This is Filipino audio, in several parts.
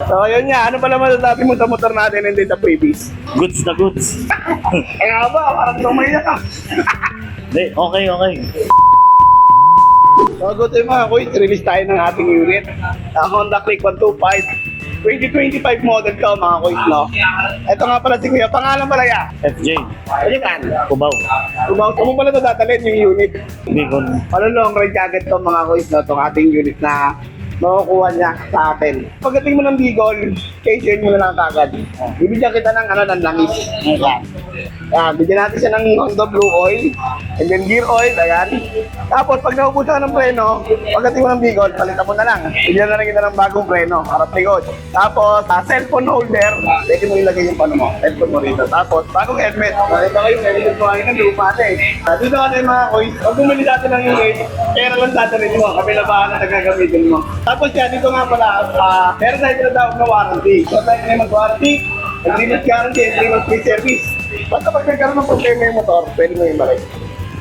So, yun nga. Ano pala masasabi mo sa motor natin hindi sa previous? Goods na goods. Eh nga ba? Parang tumaya ka. Hindi, okay, okay. So, good day mga kuys. Release tayo ng ating unit. Honda Click 125. 2025 model ka mga kuys, no? Ito nga pala si Kuya. Pangalan pala ya? FJ, Palikan. Cubao. Saan mo pala ito dadalhin yung unit? Bicol. Ano long ride agad to mga kuys, no? Itong ating unit na makukuha niya sa atin. Pagdating mo ng Bicol, kay-share mo na lang kagad. Bibigyan kita ng ng langis. Ayan. Ayan, bigyan natin siya ng Honda Blue Oil, and then gear oil, ayan. Tapos, pag naubusan ka ng preno, pagdating mo ng Bicol, palitan mo na lang. Bigyan na lang kita ng bagong preno, harap likod. Tapos, cellphone holder, pwede mo ilagay yung cellphone mo rito. Tapos, bagong helmet. Nakita ko yung helmet mo ay ng lupa na eh. Dito ka tayo mga kuys, pag bumili natin ng unit, pera lang dadalhin mo, kabila ba na nagagamitin mo. Tapos yan, dito nga pala, meron tayo tinatawag na warranty. So tayo na mag-warranty, 3 months guarantee, 3 months free service. Basta pag nagkaroon ng problema yung motor, pwede mo yung balik.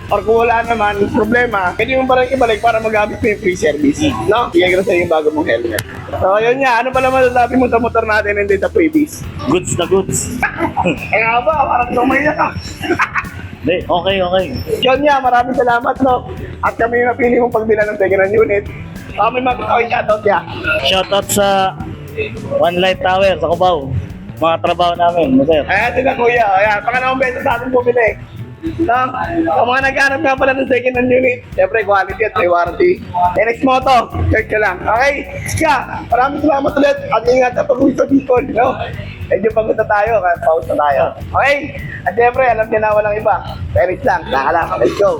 Or kung wala naman problema, pwede mo parang ibalik para magamit mo yung free service. No? Bigay ko na sa'yo yung bago mong helmet. So yun nga, ano pala masasabi mo sa motor natin hindi sa previous? Goods na goods. Eh nga ba, parang tumaya ka. Hindi, okay, okay. Yun nga, maraming salamat, no? At kami yung napili mong pagbila ng second-hand unit. May mag-shoutout ya. Shoutout sa One Light Tower sa Cubao. Mga trabaho namin, sir. Ayan sila kuya, ayan, pangalawang beses sa ating bumili. No? Ang mga naghanap nga pala ng second hand unit, siyempre quality at may warranty. NX Moto, check ka lang. Okay, Ska, maraming salamat ulit at ingat sa pag-uwi sa Bicol. No? Medyo pagod na tayo, kaya pause na tayo. Okay, at siyempre, alam niya na walang iba. NX lang, nakalaman, let's go.